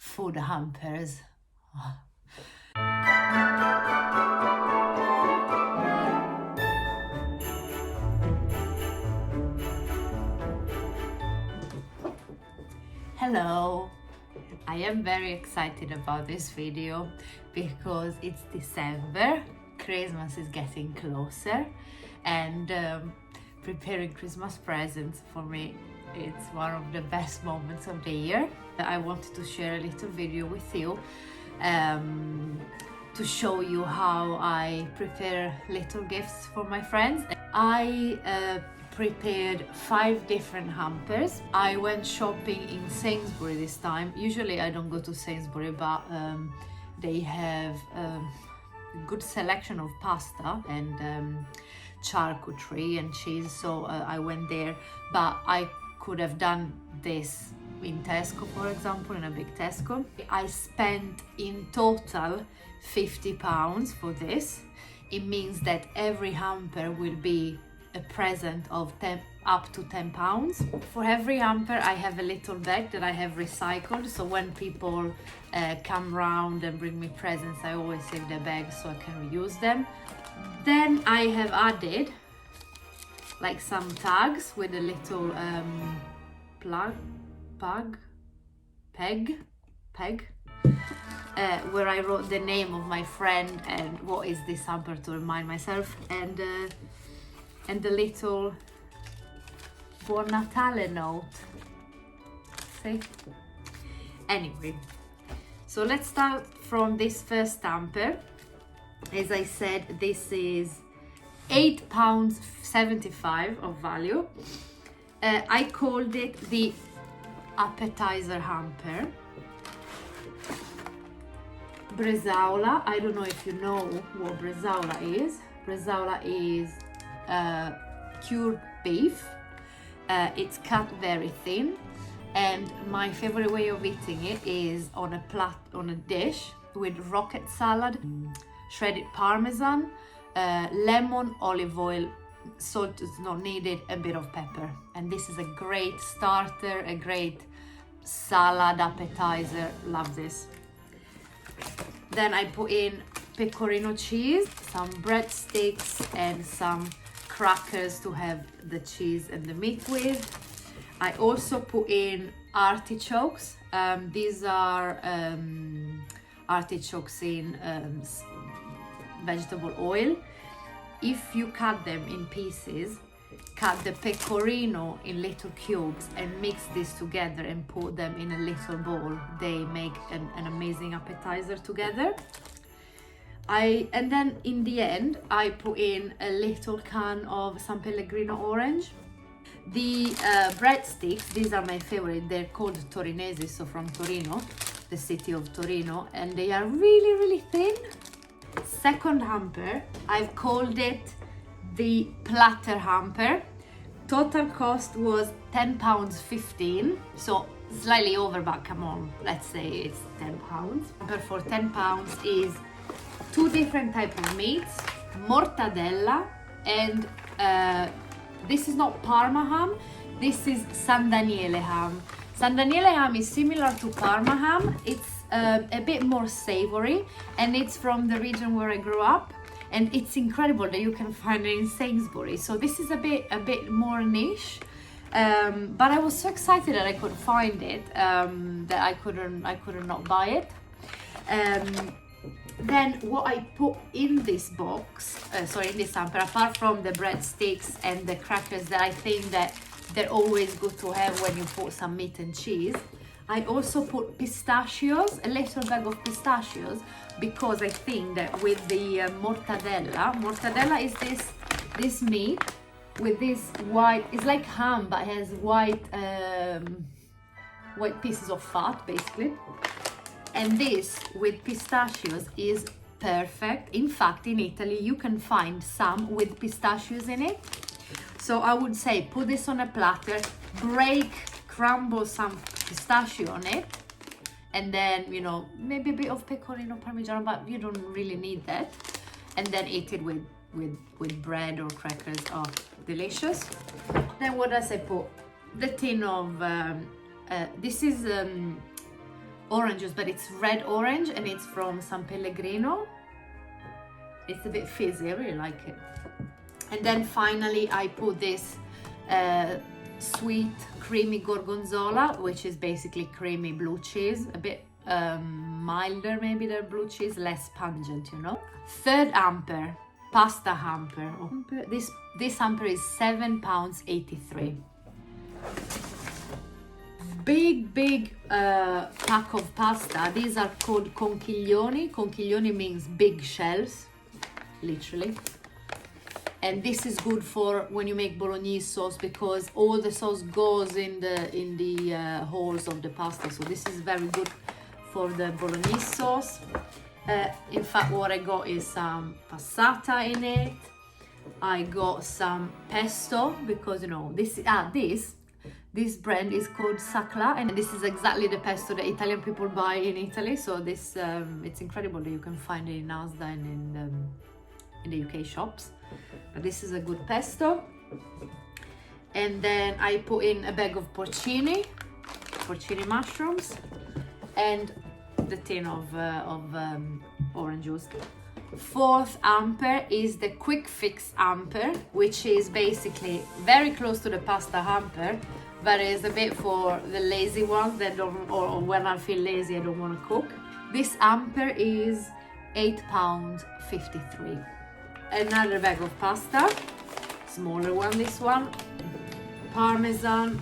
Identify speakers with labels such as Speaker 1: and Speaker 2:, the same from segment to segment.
Speaker 1: food hampers. Hello! I am very excited about this video because it's December, Christmas is getting closer, and preparing Christmas presents for me, it's one of the best moments of the year. I wanted to share a little video with you to show you how I prepare little gifts for my friends. I prepared 5 different hampers. I went shopping in Sainsbury this time. Usually I don't go to Sainsbury, but they have a good selection of pasta and charcuterie and cheese, so I went there. But I could have done this in Tesco, for example, in a big Tesco. I spent in total £50 for this. It means that every hamper will be a present of up to £10. For every hamper I have a little bag that I have recycled, so when people come round and bring me presents, I always save their bags so I can reuse them. Then I have added like some tags with a little peg, where I wrote the name of my friend and what is this hamper to remind myself, and the little Buon Natale note. See? Anyway, so let's start from this first hamper. As I said, this is £8.75 of value. I called it the appetizer hamper. Bresaola, I don't know if you know what bresaola is. Bresaola is cured beef. It's cut very thin, and my favorite way of eating it is on a dish with rocket salad, shredded parmesan, lemon, olive oil, salt is not needed, a bit of pepper, and this is a great starter, a great salad appetizer. Love this. Then I put in pecorino cheese, some breadsticks and some crackers to have the cheese and the meat with. I also put in artichokes. These are artichokes in vegetable oil. If you cut them in pieces, cut the pecorino in little cubes and mix this together and put them in a little bowl. They make an amazing appetizer together. And then in the end, I put in a little can of San Pellegrino orange. The breadsticks, these are my favorite. They're called Torinesi, so from Torino, the city of Torino, and they are really, really thin. Second hamper, I've called it the platter hamper. Total cost was £10.15, so slightly over, but come on, let's say it's £10. Hamper for £10 is 2 different types of meats, mortadella, and this is not Parma ham, this is San Daniele ham. San Daniele ham is similar to Parma ham. It's a bit more savory, and it's from the region where I grew up, and it's incredible that you can find it in Sainsbury. So this is a bit more niche, but I was so excited that I could find it, that I couldn't not buy it. Then what I put in this box, in this hamper, apart from the breadsticks and the crackers that I think that they're always good to have when you put some meat and cheese, I also put pistachios, a little bag of pistachios, because I think that with the mortadella is this meat with this white, it's like ham but it has white pieces of fat basically. And this with pistachios is perfect. In fact, in Italy you can find some with pistachios in it. So I would say put this on a platter, crumble some pistachio on it, and then, you know, maybe a bit of pecorino parmigiano, but you don't really need that. And then eat it with bread or crackers. Oh, delicious. Then what else I put? The tin of, this is orange juice, but it's red orange and it's from San Pellegrino. It's a bit fizzy, I really like it. And then finally I put this sweet creamy gorgonzola, which is basically creamy blue cheese, a bit milder maybe than blue cheese, less pungent, you know. Third hamper, pasta hamper. This hamper is £7.83. Big pack of pasta. These are called conchiglioni. Conchiglioni means big shells, literally. And this is good for when you make bolognese sauce, because all the sauce goes in the holes of the pasta. So this is very good for the bolognese sauce. In fact, what I got is some passata in it. I got some pesto, because you know this brand is called Sacla, and this is exactly the pesto that Italian people buy in Italy. So this it's incredible that you can find it in Asda and in the UK shops. But this is a good pesto. And then I put in a bag of porcini mushrooms, and the tin of orange juice. Fourth hamper is the quick fix hamper, which is basically very close to the pasta hamper, but is a bit for the lazy ones that don't, or when I feel lazy, I don't want to cook. This hamper is £8.53. Another bag of pasta, smaller one, this one, parmesan,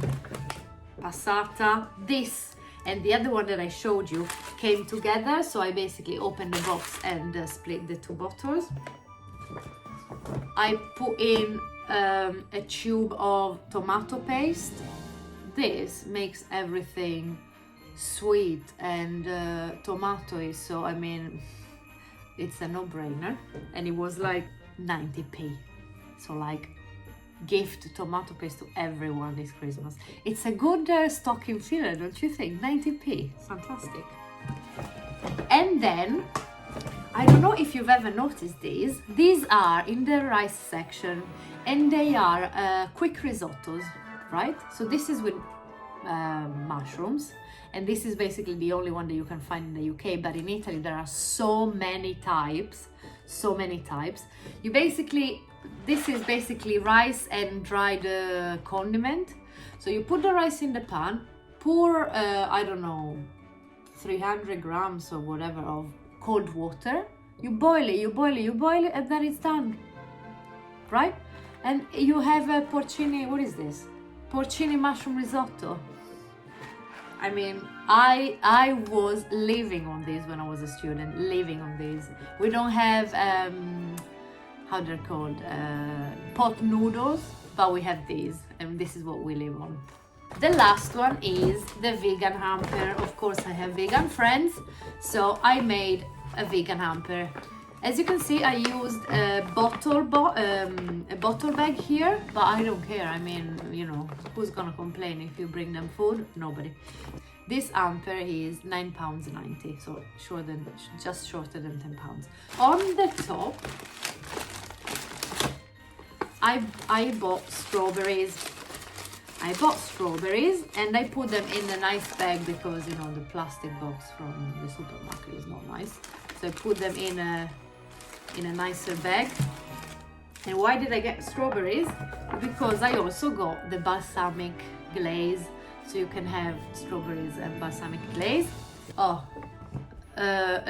Speaker 1: passata. This and the other one that I showed you came together, so I basically opened the box and split the two bottles. I put in a tube of tomato paste. This makes everything sweet, and tomato is, so I mean, it's a no-brainer. And it was like 90p, so like gift tomato paste to everyone this Christmas. It's a good stocking filler, don't you think? 90p, fantastic. And then I don't know if you've ever noticed these are in the rice section, and they are quick risottos, right? So this is with mushrooms, and this is basically the only one that you can find in the UK, but in Italy there are so many types. You basically, this is basically rice and dried condiment. So you put the rice in the pan, pour I don't know, 300 grams or whatever of cold water. You boil it, and then it's done, right? And you have a porcini, what is this? Porcini mushroom risotto. I mean, I was living on this when I was a student, living on this. We don't have, how they're called, pot noodles, but we have these, and this is what we live on. The last one is the vegan hamper. Of course, I have vegan friends, so I made a vegan hamper. As you can see, I used a bottle bag here, but I don't care. I mean, you know, who's gonna complain if you bring them food? Nobody. This hamper is £9.90, so just shorter than £10. On the top, I bought strawberries. And I put them in a nice bag, because you know the plastic box from the supermarket is not nice. So I put them in a nicer bag. And why did I get strawberries? Because I also got the balsamic glaze, so you can have strawberries and balsamic glaze. A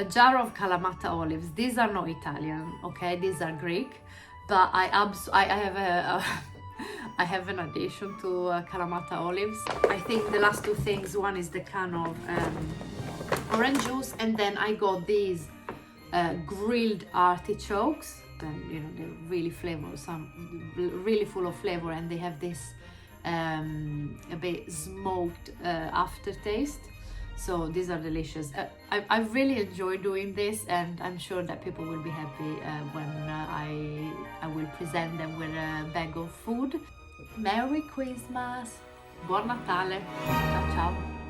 Speaker 1: jar of Kalamata olives. These are not Italian, okay? These are Greek, but I have an addition to Kalamata olives. I think the last two things, one is the can of orange juice, and then I got these grilled artichokes. And you know, they're really really full of flavor, and they have this a bit smoked aftertaste. So these are delicious. I really enjoy doing this, and I'm sure that people will be happy when I will present them with a bag of food. Merry Christmas! Buon Natale! Ciao ciao!